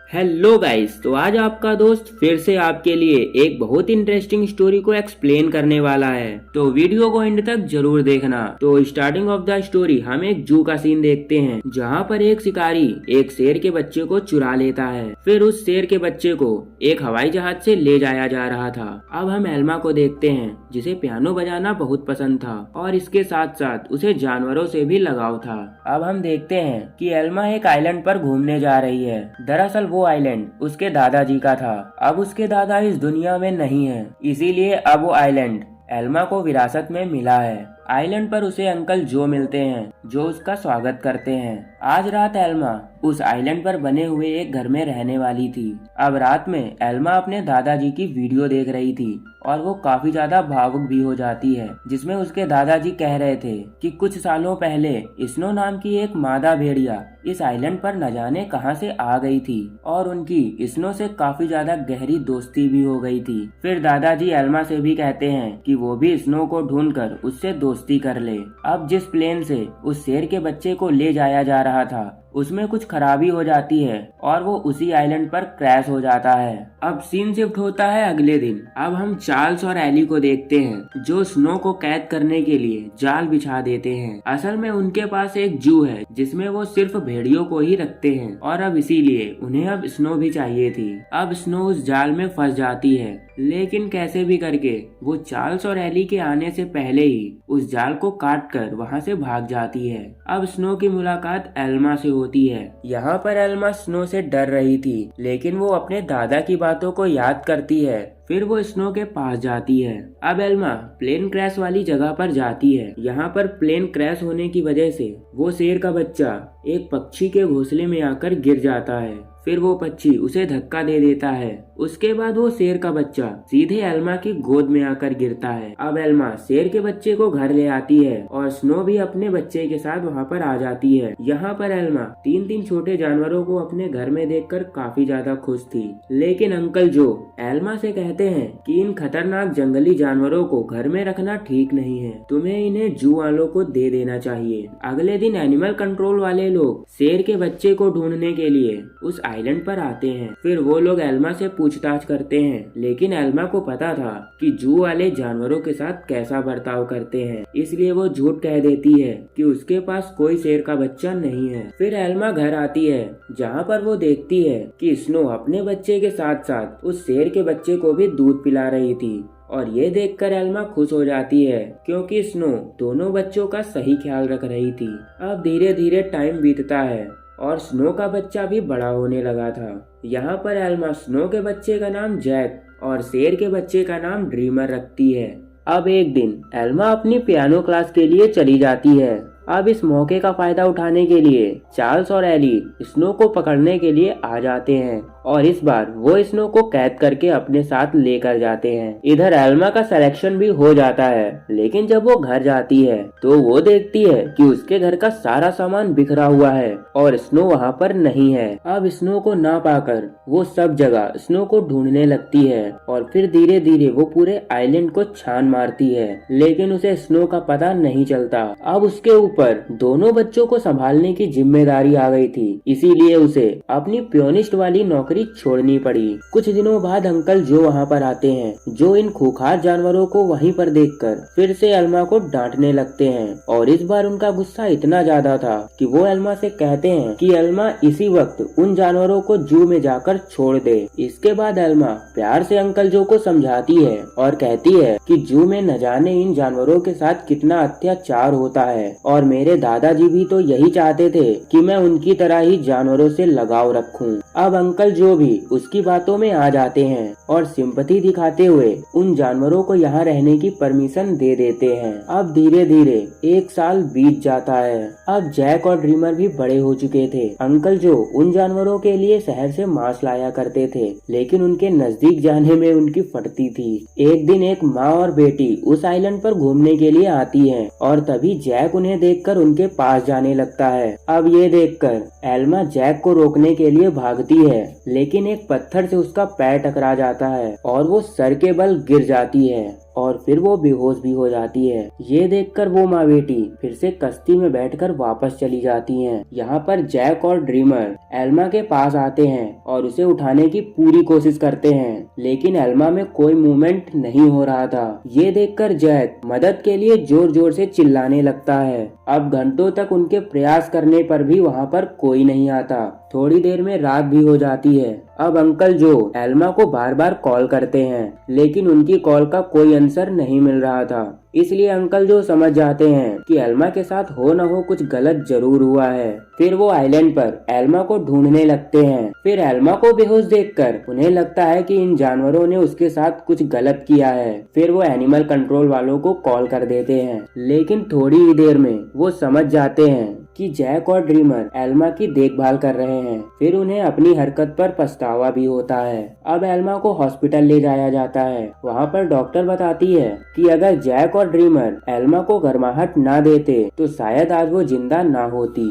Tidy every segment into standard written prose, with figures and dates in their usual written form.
Hello guys, तो आज आपका दोस्त फिर से आपके लिए एक बहुत इंटरेस्टिंग स्टोरी को एक्सप्लेन करने वाला है। तो वीडियो को एंड तक जरूर देखना। तो स्टार्टिंग ऑफ द स्टोरी हम एक जू का सीन देखते हैं, जहां पर एक शिकारी एक शेर के बच्चे को चुरा लेता है। फिर उस शेर के बच्चे को एक हवाई जहाज से ले जाया जा रहा था। अब हम एल्मा को देखते हैं, जिसे पियानो बजाना बहुत पसंद था और इसके साथ साथ उसे जानवरों से भी लगाव था। अब हम देखते हैं कि एल्मा एक आइलैंड पर घूमने जा रही है। दरअसल वो आइलैंड उसके दादाजी का था। अब उसके दादा इस दुनिया में नहीं है, इसीलिए अब वो आइलैंड एल्मा को विरासत में मिला है। आइलैंड पर उसे अंकल जो मिलते हैं, जो उसका स्वागत करते हैं। आज रात एल्मा उस आइलैंड पर बने हुए एक घर में रहने वाली थी। अब रात में एल्मा अपने दादाजी की वीडियो देख रही थी और वो काफी ज्यादा भावुक भी हो जाती है, जिसमें उसके दादाजी कह रहे थे कि कुछ सालों पहले स्नो नाम की एक मादा भेड़िया इस आइलैंड पर न जाने कहां से आ गई थी और उनकी स्नो से काफी ज्यादा गहरी दोस्ती भी हो गई थी। फिर दादाजी एल्मा से भी कहते हैं कि वो भी स्नो को ढूंढकर उससे दोस्ती कर ले। अब जिस प्लेन से उस शेर के बच्चे को ले जाया जा रहा था, उसमें कुछ खराबी हो जाती है और वो उसी आइलैंड पर क्रैश हो जाता है। अब सीन शिफ्ट होता है अगले दिन। अब हम चार्ल्स और एली को देखते हैं, जो स्नो को कैद करने के लिए जाल बिछा देते हैं। असल में उनके पास एक जू है, जिसमें वो सिर्फ भेड़ियों को ही रखते हैं और अब इसीलिए उन्हें अब स्नो भी चाहिए थी। अब स्नो उस जाल में फंस जाती है, लेकिन कैसे भी करके वो चार्ल्स और एली के आने से पहले ही उस जाल को काट कर वहाँ से भाग जाती है। अब स्नो की मुलाकात एल्मा से होती है। यहाँ पर एल्मा स्नो से डर रही थी, लेकिन वो अपने दादा की बातों को याद करती है। फिर वो स्नो के पास जाती है। अब एल्मा प्लेन क्रैश वाली जगह पर जाती है। यहाँ पर प्लेन क्रैश होने की वजह से वो शेर का बच्चा एक पक्षी के घोंसले में आकर गिर जाता है। फिर वो पक्षी उसे धक्का दे देता है। उसके बाद वो शेर का बच्चा सीधे एल्मा की गोद में आकर गिरता है। अब एल्मा शेर के बच्चे को घर ले आती है और स्नो भी अपने बच्चे के साथ वहाँ पर आ जाती है। यहाँ पर एल्मा तीन छोटे जानवरों को अपने घर में देखकर काफी ज्यादा खुश थी, लेकिन अंकल जो एल्मा से कहते हैं कि इन खतरनाक जंगली जानवरों को घर में रखना ठीक नहीं है, तुम्हें इन्हें जू वालों को दे देना चाहिए। अगले दिन एनिमल कंट्रोल वाले लोग शेर के बच्चे को ढूंढने के लिए उस आइलैंड पर आते हैं। फिर वो लोग एल्मा से पूछताछ करते हैं, लेकिन एल्मा को पता था कि जू वाले जानवरों के साथ कैसा बर्ताव करते हैं, इसलिए वो झूठ कह देती है कि उसके पास कोई शेर का बच्चा नहीं है। फिर एल्मा घर आती है, जहाँ पर वो देखती है कि स्नो अपने बच्चे के साथ साथ उस शेर के बच्चे को भी दूध पिला रही थी और ये देखकर एल्मा खुश हो जाती है, क्योंकि स्नो दोनों बच्चों का सही ख्याल रख रही थी। अब धीरे धीरे टाइम बीतता है और स्नो का बच्चा भी बड़ा होने लगा था। यहाँ पर एल्मा स्नो के बच्चे का नाम जैक और शेर के बच्चे का नाम ड्रीमर रखती है। अब एक दिन एल्मा अपनी पियानो क्लास के लिए चली जाती है। अब इस मौके का फायदा उठाने के लिए चार्ल्स और एली स्नो को पकड़ने के लिए आ जाते हैं और इस बार वो स्नो को कैद करके अपने साथ लेकर जाते हैं। इधर एल्मा का सिलेक्शन भी हो जाता है, लेकिन जब वो घर जाती है तो वो देखती है कि उसके घर का सारा सामान बिखरा हुआ है और स्नो वहाँ पर नहीं है। अब स्नो को ना पाकर वो सब जगह स्नो को ढूंढने लगती है और फिर धीरे धीरे वो पूरे आइलैंड को छान मारती है, लेकिन उसे स्नो का पता नहीं चलता। अब उसके ऊपर दोनों बच्चों को संभालने की जिम्मेदारी आ गई थी, इसीलिए उसे अपनी पियोनिस्ट वाली नौकरी छोड़नी पड़ी। कुछ दिनों बाद अंकल जो वहाँ पर आते हैं, जो इन खूंखार जानवरों को वहीं पर देखकर फिर से एल्मा को डांटने लगते हैं और इस बार उनका गुस्सा इतना ज्यादा था कि वो एल्मा से कहते हैं कि एल्मा इसी वक्त उन जानवरों को जू में जाकर छोड़ दे। इसके बाद एल्मा प्यार से अंकल जो को समझाती है और कहती है कि जू में न जाने इन जानवरों के साथ कितना अत्याचार होता है और मेरे दादाजी भी तो यही चाहते थे कि मैं उनकी तरह ही जानवरों से लगाव रखूं। अब अंकल जो भी उसकी बातों में आ जाते हैं और सिंपैथी दिखाते हुए उन जानवरों को यहाँ रहने की परमिशन दे देते हैं। अब धीरे धीरे एक साल बीत जाता है। अब जैक और ड्रीमर भी बड़े हो चुके थे। अंकल जो उन जानवरों के लिए शहर से मांस लाया करते थे, लेकिन उनके नजदीक जाने में उनकी फटती थी। एक दिन एक माँ और बेटी उस आइलैंड पर घूमने के लिए आती है और तभी जैक उन्हें देखकर उनके पास जाने लगता है। अब ये देखकर एल्मा जैक को रोकने के लिए भागती है, लेकिन एक पत्थर से उसका पैर टकरा जाता है और वो सर के बल गिर जाती है और फिर वो बेहोश भी हो जाती है। ये देखकर वो माँ बेटी फिर से कश्ती में बैठकर वापस चली जाती हैं। यहाँ पर जैक और ड्रीमर एल्मा के पास आते हैं और उसे उठाने की पूरी कोशिश करते हैं, लेकिन एल्मा में कोई मूवमेंट नहीं हो रहा था। ये देखकर जैक मदद के लिए जोर जोर से चिल्लाने लगता है। अब घंटों तक उनके प्रयास करने पर भी वहाँ पर कोई नहीं आता। थोड़ी देर में रात भी हो जाती है। अब अंकल जो एल्मा को बार बार कॉल करते हैं, लेकिन उनकी कॉल का कोई आंसर नहीं मिल रहा था। इसलिए अंकल जो समझ जाते हैं कि एल्मा के साथ हो न हो कुछ गलत जरूर हुआ है। फिर वो आइलैंड पर एल्मा को ढूंढने लगते हैं। फिर एल्मा को बेहोश देखकर उन्हें लगता है कि इन जानवरों ने उसके साथ कुछ गलत किया है। फिर वो एनिमल कंट्रोल वालों को कॉल कर देते हैं, लेकिन थोड़ी ही देर में वो समझ जाते हैं कि जैक और ड्रीमर एल्मा की देखभाल कर रहे हैं। फिर उन्हें अपनी हरकत पर पछतावा भी होता है। अब एल्मा को हॉस्पिटल ले जाया जाता है। वहाँ पर डॉक्टर बताती है कि अगर जैक और ड्रीमर एल्मा को गर्माहट ना देते तो शायद आज वो जिंदा ना होती।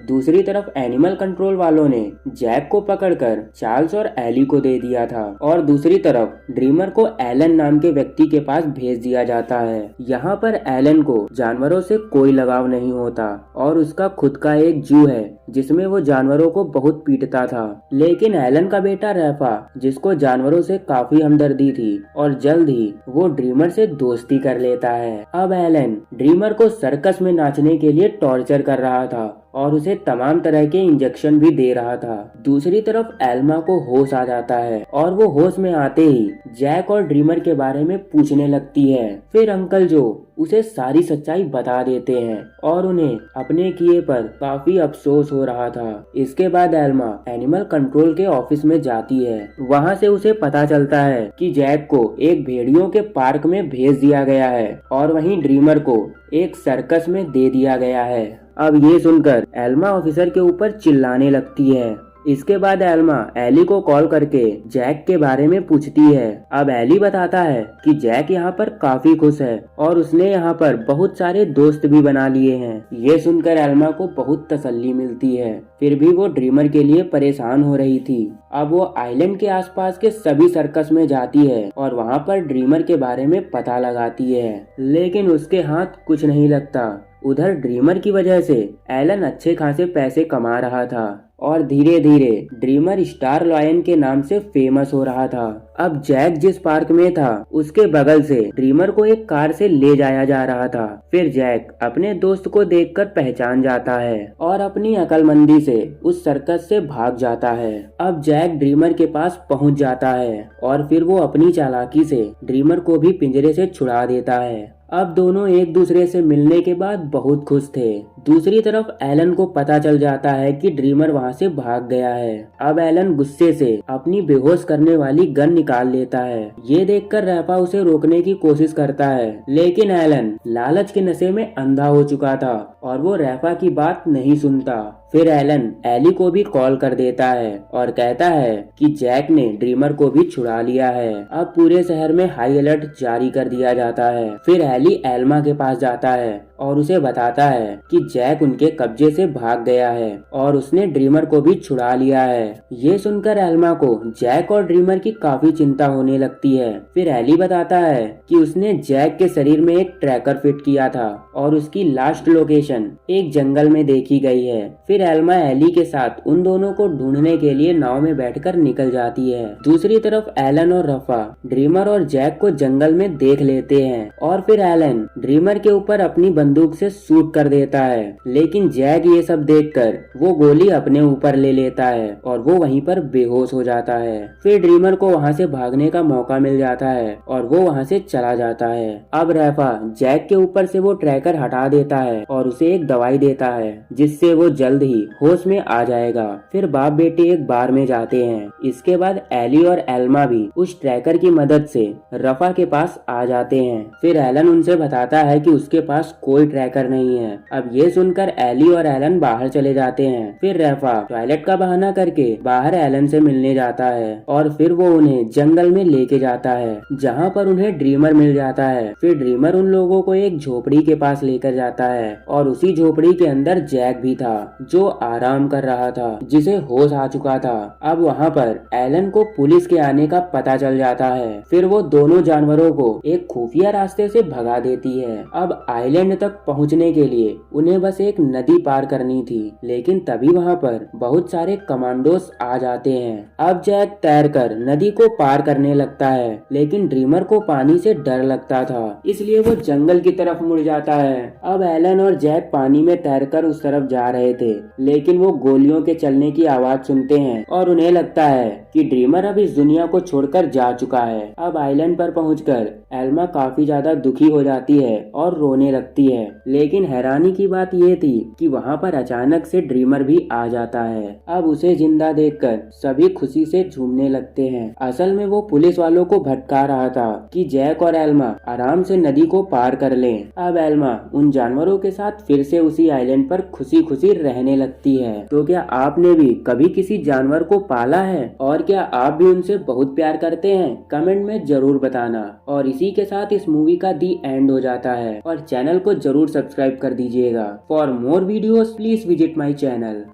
दूसरी तरफ एनिमल कंट्रोल वालों ने जैक को पकड़कर चार्ल्स और एली को दे दिया था और दूसरी तरफ ड्रीमर को एलन नाम के व्यक्ति के पास भेज दिया जाता है। यहाँ पर एलन को जानवरों से कोई लगाव नहीं होता और उसका खुद का एक जू है जिसमें वो जानवरों को बहुत पीटता था। लेकिन एलन का बेटा रैफा, जिसको जानवरों से काफी हमदर्दी थी, और जल्द ही वो ड्रीमर से दोस्ती कर लेता है। अब एलन ड्रीमर को सर्कस में नाचने के लिए टॉर्चर कर रहा था और उसे तमाम तरह के इंजेक्शन भी दे रहा था। दूसरी तरफ एल्मा को होश आ जाता है और वो होश में आते ही जैक और ड्रीमर के बारे में पूछने लगती है। फिर अंकल जो उसे सारी सच्चाई बता देते हैं और उन्हें अपने किए पर काफी अफसोस हो रहा था। इसके बाद एल्मा एनिमल कंट्रोल के ऑफिस में जाती है। वहाँ से उसे पता चलता है कि जैक को एक भेड़ियों के पार्क में भेज दिया गया है और वहीं ड्रीमर को एक सर्कस में दे दिया गया है। अब ये सुनकर एल्मा ऑफिसर के ऊपर चिल्लाने लगती है। इसके बाद एल्मा एली को कॉल करके जैक के बारे में पूछती है। अब एली बताता है कि जैक यहाँ पर काफी खुश है और उसने यहाँ पर बहुत सारे दोस्त भी बना लिए हैं। ये सुनकर एल्मा को बहुत तसल्ली मिलती है। फिर भी वो ड्रीमर के लिए परेशान हो रही थी। अब वो आइलैंड के आसपास के सभी सर्कस में जाती है और वहाँ पर ड्रीमर के बारे में पता लगाती है, लेकिन उसके हाथ कुछ नहीं लगता। उधर ड्रीमर की वजह से एलन अच्छे खासे पैसे कमा रहा था और धीरे धीरे ड्रीमर स्टार लॉयन के नाम से फेमस हो रहा था। अब जैक जिस पार्क में था उसके बगल से ड्रीमर को एक कार से ले जाया जा रहा था। फिर जैक अपने दोस्त को देखकर पहचान जाता है और अपनी अक्लमंदी से उस सर्कस से भाग जाता है। अब जैक ड्रीमर के पास पहुंच जाता है और फिर वो अपनी चालाकी से ड्रीमर को भी पिंजरे से छुड़ा देता है। अब दोनों एक दूसरे से मिलने के बाद बहुत खुश थे। दूसरी तरफ एलन को पता चल जाता है कि ड्रीमर वहाँ से भाग गया है। अब एलन गुस्से से अपनी बेहोश करने वाली गन निकाल लेता है। ये देखकर रैफा उसे रोकने की कोशिश करता है, लेकिन एलन लालच के नशे में अंधा हो चुका था और वो रैफा की बात नहीं सुनता। फिर एलन एली को भी कॉल कर देता है और कहता है कि जैक ने ड्रीमर को भी छुड़ा लिया है। अब पूरे शहर में हाई अलर्ट जारी कर दिया जाता है। फिर एली एल्मा के पास जाता है और उसे बताता है कि जैक उनके कब्जे से भाग गया है और उसने ड्रीमर को भी छुड़ा लिया है। ये सुनकर एल्मा को जैक और ड्रीमर की काफी चिंता होने लगती है। फिर एली बताता है कि उसने जैक के शरीर में एक ट्रैकर फिट किया था और उसकी लास्ट लोकेशन एक जंगल में देखी गई है। फिर एल्मा एली के साथ उन दोनों को ढूंढने के लिए नाव में बैठकर निकल जाती है। दूसरी तरफ एलन और रफा ड्रीमर और जैक को जंगल में देख लेते हैं और फिर एलन ड्रीमर के ऊपर अपनी बंदूक से शूट कर देता है, लेकिन जैक ये सब देखकर वो गोली अपने ऊपर ले लेता है और वो वहीं पर बेहोश हो जाता है। फिर ड्रीमर को वहाँ से भागने का मौका मिल जाता है और वो वहाँ से चला जाता है। अब रैफा जैक के ऊपर से वो ट्रैकर हटा देता है और उसे एक दवाई देता है जिससे वो जल्द ही होश में आ जाएगा। फिर बाप बेटे एक बार में जाते हैं। इसके बाद एली और एल्मा भी उस ट्रैकर की मदद से रफा के पास आ जाते हैं। फिर एलन उनसे बताता है कि उसके पास कोई ट्रैकर नहीं है। अब ये सुनकर एली और एलन बाहर चले जाते हैं। फिर रेफा टॉयलेट का बहाना करके बाहर एलन से मिलने जाता है और फिर वो उन्हें जंगल में लेके जाता है, जहाँ पर उन्हें ड्रीमर मिल जाता है। फिर ड्रीमर उन लोगों को एक झोपड़ी के पास लेकर जाता है और उसी झोपड़ी के अंदर जैक भी था, जो आराम कर रहा था, जिसे होश आ चुका था। अब वहाँ पर एलन को पुलिस के आने का पता चल जाता है। फिर वो दोनों जानवरों को एक खुफिया रास्ते से भगा देती है। अब आइलैंड तक पहुँचने के लिए उन्हें बस एक नदी पार करनी थी, लेकिन तभी वहाँ पर बहुत सारे कमांडोस आ जाते हैं। अब जैक तैरकर नदी को पार करने लगता है, लेकिन ड्रीमर को पानी से डर लगता था, इसलिए वो जंगल की तरफ मुड़ जाता है। अब एलन और जैक पानी में तैरकर उस तरफ जा रहे थे, लेकिन वो गोलियों के चलने की आवाज सुनते हैं और उन्हें लगता है कि ड्रीमर अब इस दुनिया को छोड़कर जा चुका है। अब आइलैंड पर पहुंचकर एल्मा काफी ज्यादा दुखी हो जाती है और रोने लगती है, लेकिन हैरानी की बात ये थी कि वहाँ पर अचानक से ड्रीमर भी आ जाता है। अब उसे जिंदा देखकर सभी खुशी से झूमने लगते हैं। असल में वो पुलिस वालों को भटका रहा था कि जैक और एल्मा आराम से नदी को पार कर लें। अब एल्मा उन जानवरों के साथ फिर से उसी आइलैंड पर खुशी खुशी रहने लगती है। तो क्या आपने भी कभी किसी जानवर को पाला है और क्या आप भी उनसे बहुत प्यार करते हैं? कमेंट में जरूर बताना। और इसी के साथ इस मूवी का दी एंड हो जाता है और चैनल को जरूर सब्सक्राइब कर दीजिएगा। For more videos please visit my channel.